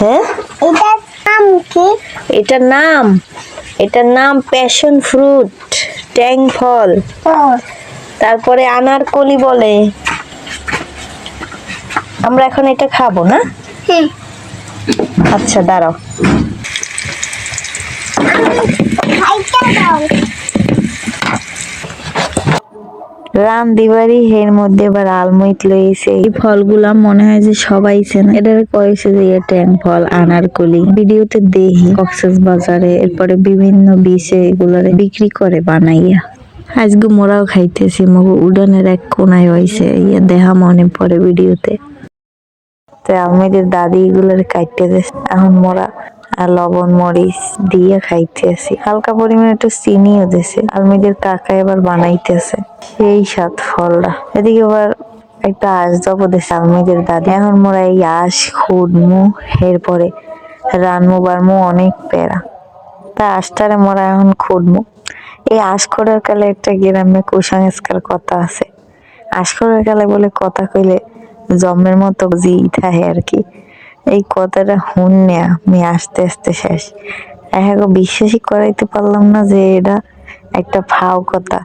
হ্যাঁ, এটার নাম এটার নাম প্যাশন ফ্রুট, ট্যাং ফল। তারপরে আনারকলি বলে। আমরা এখন এটা খাবো না? আচ্ছা দাঁড়াও। রান্দিবাড়ি এর মধ্যে এবার আলমইট লইছে। এই ফলগুলা মনে হয় যে সবাই চেনে। এটার কয়েছে যে ট্যাং ফল, আনারকলি। ভিডিওতে দেখি কক্সবাজারে, এরপরে বিভিন্ন বিচে এগুলারে বিক্রি করে বানাইয়া। আজকে মোরাও খাইতেছি, মগো উডানের এক কোনায় হয়েছে, ইয়া দেখা মনে পড়ে ভিডিওতে। তো আলমেদের দাদি এগুলার কাটতে দিচ্ছে, এখন মোরা আর লবণ মরিচ দিয়ে খাইতেছি। হালকা পরিমাণে একটু চিনিও দিছে। আলমেদের কাকা এবার বানাইতেছে সেই স্বাদ ফলটা। এদিকে আবার একটা আঁশ জব দিছে আলমেদের দাদি। এখন মোরা এই আঁশ খুঁড়মু, এরপরে রানমু বাড়মু, অনেক প্যারা। তা আঁশটারে মোরা এখন খুঁড়মু। এই আঁশ খোড়ার কালে একটা গ্রামে কুসংস্কার কথা আছে। আঁশ খোড়ার কালে বলে কথা কইলে জমের মতো জি থাকে আর কি। এই কথাটা শুনে আমি আস্তে আস্তে শেষ। এখন বিশ্বাসই করাইতে পারলাম না যে এটা একটা ফাও কথা।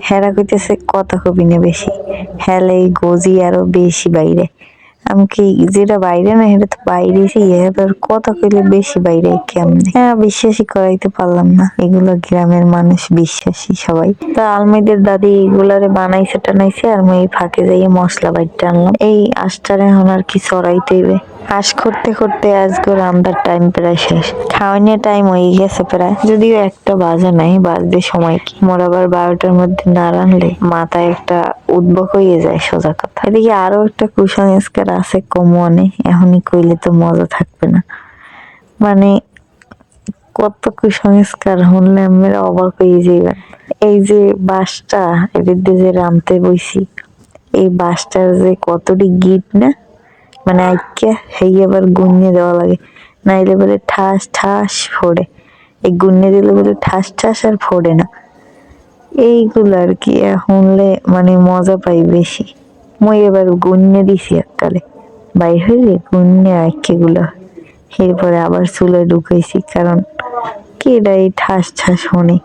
হেরা কইতেছে কথা কবি না বেশি, হেলে এই গজি আরো বেশি বাইরে। আমি কি যেটা বাইরে না সেটা তো বাইরেছি, এবার কথা কইলে বেশি বাইরে কেমনে? হ্যাঁ, বিশ্বাসই করাইতে পারলাম না। এগুলো গ্রামের মানুষ বিশ্বাসী সবাই। তা আলমেদের দাদি এগুলারে বানাইছে টানাইছে, আর আমি এই ফাঁকে যাইয়ে মশলা বাইটে আনলাম। এই আঁশটারে এখন আর কি চড়াইতে হইবে। আঁশ করতে করতে আজকে রান্নার টাইম প্রায় শেষ। খাওয়ানোর টাইম হয়ে গেছে প্রায়, যদিও একটা বাজে নাই, বাজতে সময় কি। মোর আবার 12টার মধ্যে না রানলে মাথায় একটা উদ্ভব হয়ে যায়, সোজা কথা। এদিকে আরো একটা কুসংস্কার আছে কমনে, এখনই কইলে তো মজা থাকবে না। মানে কত কুসংস্কার শুনলে আমরা অবাক হয়ে যাইবেন। এই যে বাঁশটা এদিকে যে রামতে বইছি, এই বাঁশটার যে কতটি গিট না, মানে আইকে হেই আবার গুন্নে দেওয়া লাগে, নাইলে বলে ঠাস ঠাস ফোড়ে। এই গুন্নে দিলে বলে ঠাস ঠাস আর ফোড়ে না। এইগুলো আর কি শুনলে মানে মজা পাই বেশি। মই এবার গুন্নে দিছি এককালে, বাইর হইলে গুন্নে আইকে গুলা, এরপরে আবার চুলে ঢুকাইছি, কারণ কি এটা এই ঠাস ঠাস শুনে।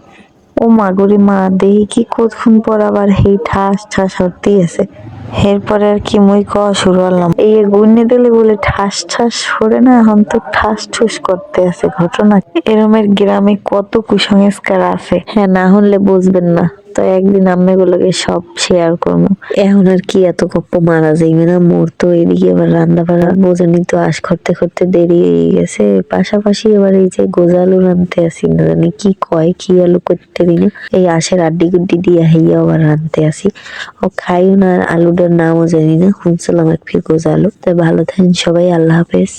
ও মাগুরি মা, দেহি কি কতক্ষণ পর আবার এই ঠাস ঠাস হতেই আছে। এরপরে আর কি মই কওয়া শুরু করলাম, এই গুন্নে দিলে বলে ঠাস ঠাস সরে না, এখন তো ঠাস ঠুস করতে আছে। ঘটনা এরমের গ্রামে কত কুসংস্কার আছে, হ্যাঁ না হলে বুঝবেন না। তো একদিন আমি গুলোকে সব শেয়ার করবো। এখন আর কি এত গপ্প মারা যাইবে না মোর। তো এদিকে এবার রান্না বাড়া বোঝানি তো, আশ করতে করতে দেরি হয়ে গেছে। পাশাপাশি এবার এই যে গোজালু রানতে আসি, না জানি কি কয়, কি আলু করতে দিন, এই আশের আড্ডি গুড্ডি দিয়ে হাইয়া আবার রানতে আসি। ও খাইও না, আলুটার নামও জানি না, শুনছিলাম এক ফির গোজালু। তাই ভালো থাকেন সবাই, আল্লাহ হাফেজ।